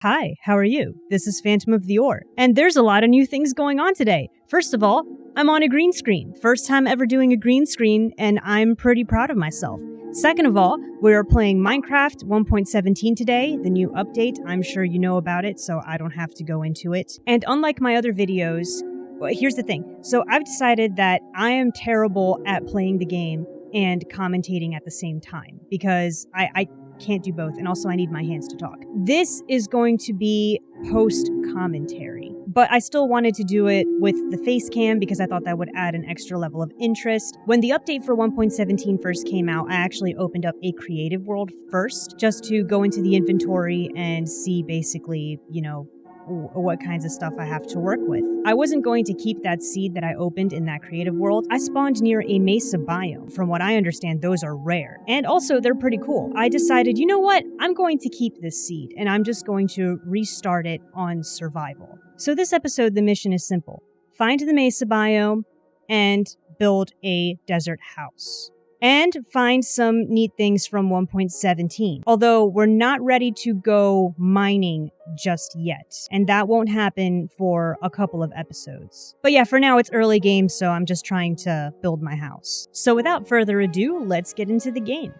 Hi, how are you? This is Phantom of the Ore, and there's a lot of new things going on today. First of all, I'm on a green screen. First time ever doing a green screen, and I'm pretty proud of myself. Second of all, we're playing Minecraft 1.17 today, the new update. I'm sure you know about it, so I don't have to go into it. And unlike my other videos, well, here's the thing. So I've decided that I am terrible at playing the game and commentating at the same time, because I can't do both, and also I need my hands to talk. This is going to be post-commentary, but I still wanted to do it with the face cam because I thought that would add an extra level of interest. When the update for 1.17 first came out, I actually opened up a creative world first, just to go into the inventory and see basically, what kinds of stuff I have to work with. I wasn't going to keep that seed that I opened in that creative world. I spawned near a mesa biome. From what I understand, those are rare. And also, they're pretty cool. I decided, you know what? I'm going to keep this seed, and I'm just going to restart it on survival. So this episode, the mission is simple. Find the mesa biome and build a desert house. And find some neat things from 1.17. Although we're not ready to go mining just yet. And that won't happen for a couple of episodes. But yeah, for now it's early game, so I'm just trying to build my house. So without further ado, let's get into the game.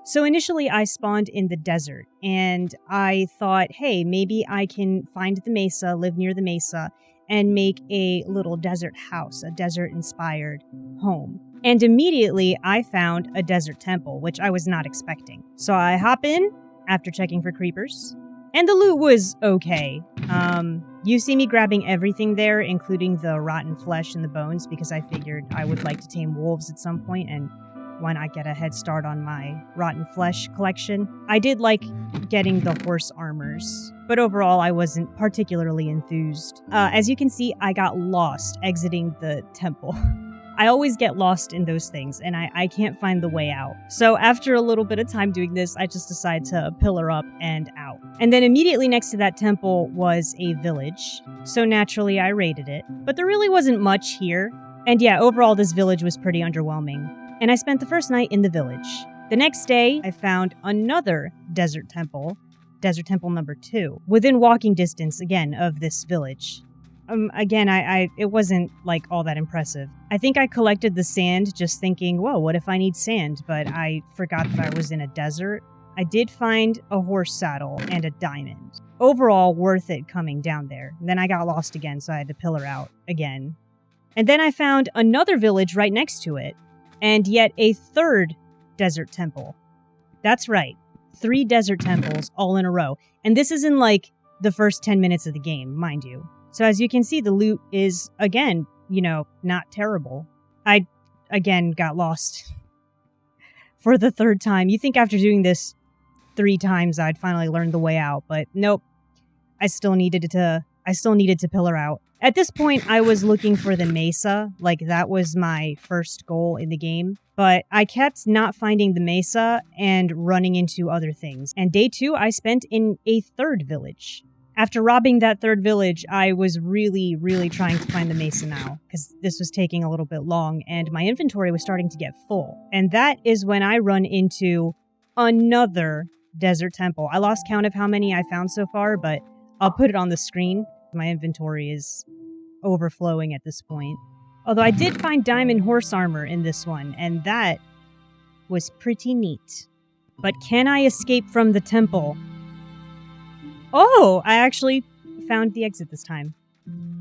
So initially I spawned in the desert, and I thought, hey, maybe I can find the mesa, live near the mesa, and make a little desert house, a desert-inspired home. And immediately I found a desert temple, which I was not expecting. So I hop in after checking for creepers, and the loot was okay. You see me grabbing everything there, including the rotten flesh and the bones, because I figured I would like to tame wolves at some point, and why not get a head start on my rotten flesh collection? I did like getting the horse armors, but overall I wasn't particularly enthused. As you can see, I got lost exiting the temple. I always get lost in those things, and I can't find the way out. So after a little bit of time doing this, I just decided to pillar up and out. And then immediately next to that temple was a village, so naturally I raided it. But there really wasn't much here. And yeah, overall this village was pretty underwhelming. And I spent the first night in the village. The next day, I found another desert temple number 2, within walking distance, again, of this village. Again, it wasn't, like, all that impressive. I think I collected the sand just thinking, whoa, what if I need sand? But I forgot that I was in a desert. I did find a horse saddle and a diamond. Overall, worth it coming down there. And then I got lost again, so I had to pillar out again. And then I found another village right next to it. And yet a third desert temple. That's right. 3 desert temples all in a row. And this is in like the first 10 minutes of the game, mind you. So as you can see, the loot is, again, not terrible. I, again, got lost for the 3rd time. You think after doing this 3 times, I'd finally learn the way out. But nope. I still needed to pillar out. At this point, I was looking for the mesa, like that was my first goal in the game, but I kept not finding the mesa and running into other things. And day 2, I spent in a 3rd village. After robbing that 3rd village, I was really, really trying to find the mesa now, because this was taking a little bit long, and my inventory was starting to get full. And that is when I run into another desert temple. I lost count of how many I found so far, but I'll put it on the screen. My inventory is overflowing at this point. Although I did find diamond horse armor in this one, and that was pretty neat. But can I escape from the temple? Oh, I actually found the exit this time.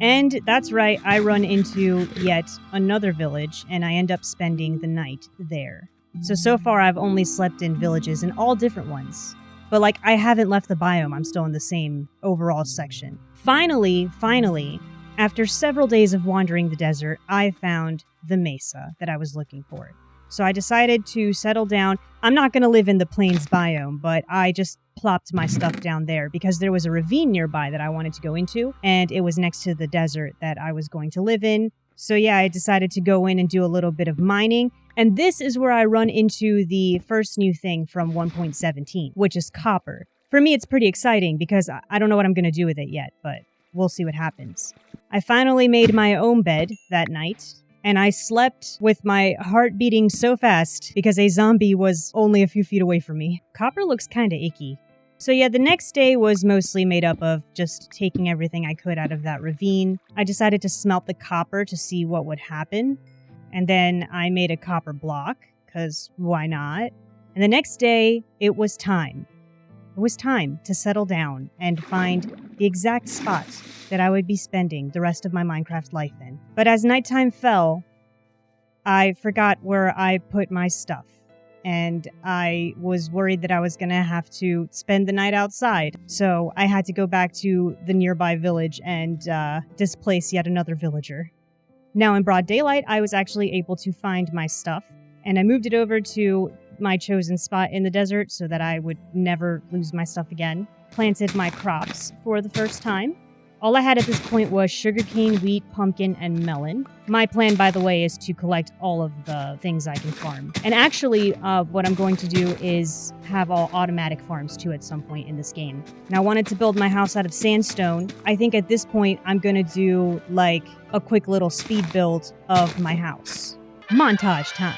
And that's right, I run into yet another village, and I end up spending the night there. So far I've only slept in villages, and all different ones. But I haven't left the biome, I'm still in the same overall section. Finally, after several days of wandering the desert, I found the mesa that I was looking for. So I decided to settle down. I'm not going to live in the plains biome, but I just plopped my stuff down there because there was a ravine nearby that I wanted to go into, and it was next to the desert that I was going to live in. So yeah, I decided to go in and do a little bit of mining. And this is where I run into the first new thing from 1.17, which is copper. For me, it's pretty exciting because I don't know what I'm going to do with it yet, but we'll see what happens. I finally made my own bed that night, And I slept with my heart beating so fast because a zombie was only a few feet away from me. Copper looks kinda icky. So yeah, the next day was mostly made up of just taking everything I could out of that ravine. I decided to smelt the copper to see what would happen. And then I made a copper block, because why not? And the next day, it was time. It was time to settle down and find the exact spot that I would be spending the rest of my Minecraft life in. But as nighttime fell, I forgot where I put my stuff. And I was worried that I was going to have to spend the night outside. So I had to go back to the nearby village and displace yet another villager. Now in broad daylight, I was actually able to find my stuff. And I moved it over to my chosen spot in the desert so that I would never lose my stuff again. Planted my crops for the first time. All I had at this point was sugarcane, wheat, pumpkin, and melon. My plan, by the way, is to collect all of the things I can farm. And actually, what I'm going to do is have all automatic farms too at some point in this game. Now, I wanted to build my house out of sandstone. I think at this point, I'm going to do like a quick little speed build of my house. Montage time.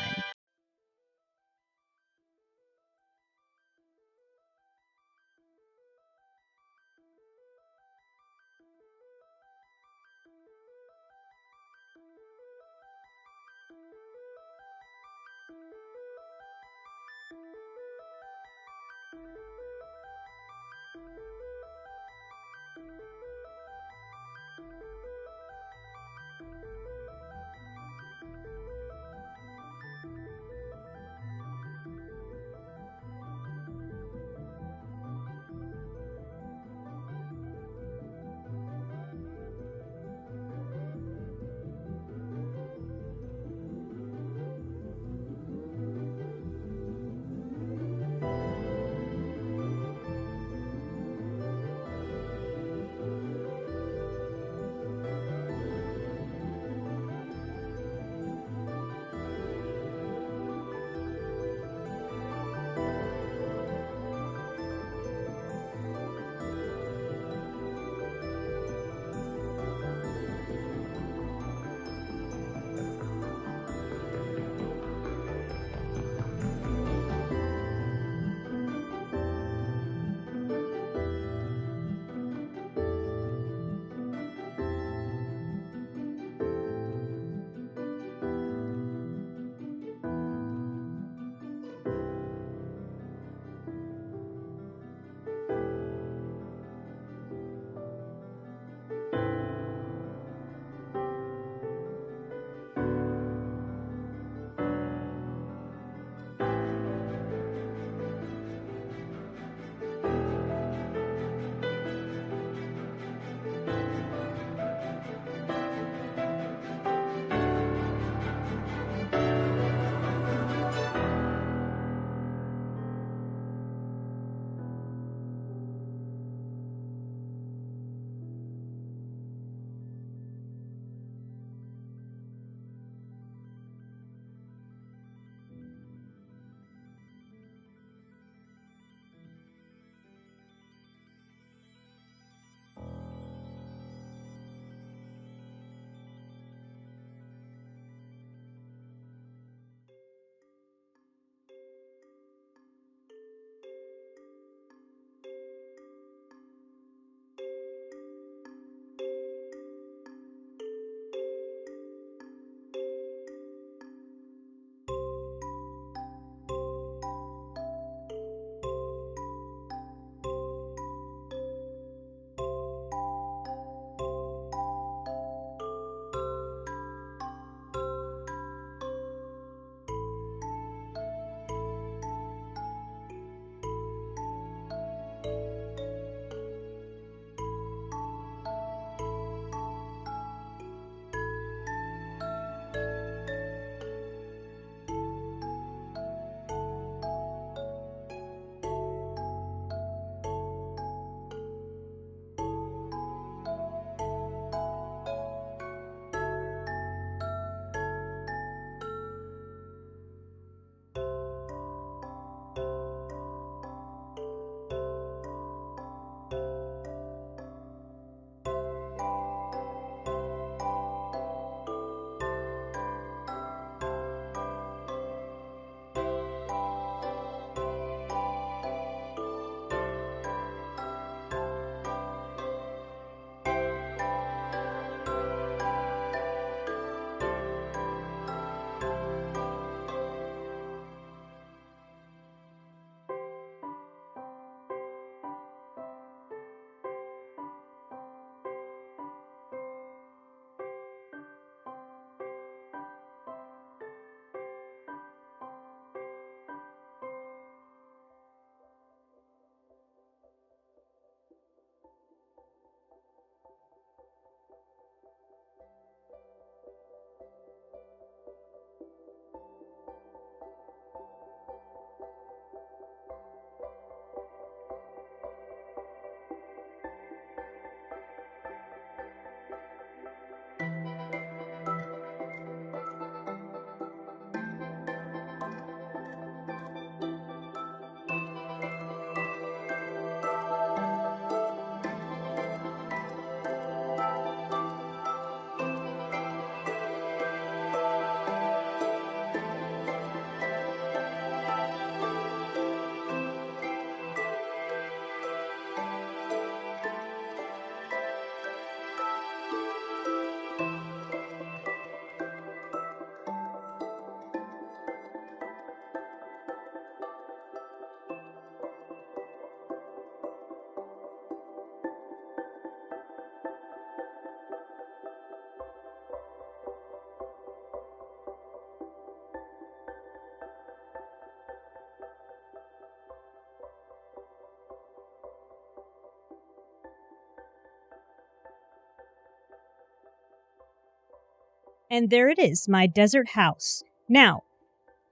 And there it is, my desert house. Now,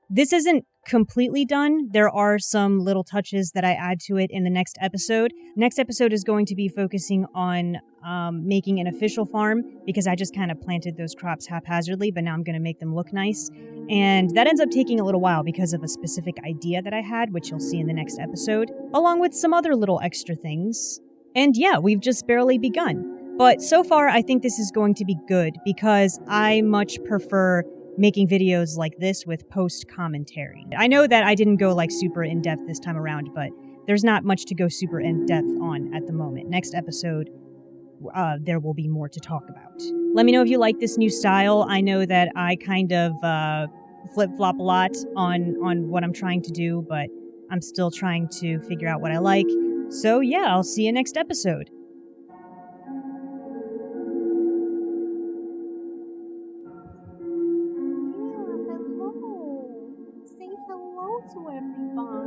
this isn't completely done. There are some little touches that I add to it in the next episode. Next episode is going to be focusing on making an official farm because I just kind of planted those crops haphazardly, but now I'm going to make them look nice. And that ends up taking a little while because of a specific idea that I had, which you'll see in the next episode, along with some other little extra things. And yeah, we've just barely begun. But so far, I think this is going to be good because I much prefer making videos like this with post-commentary. I know that I didn't go like super in-depth this time around, but there's not much to go super in-depth on at the moment. Next episode, there will be more to talk about. Let me know if you like this new style. I know that I kind of flip-flop a lot on what I'm trying to do, but I'm still trying to figure out what I like. So yeah, I'll see you next episode. Say hello to everybody.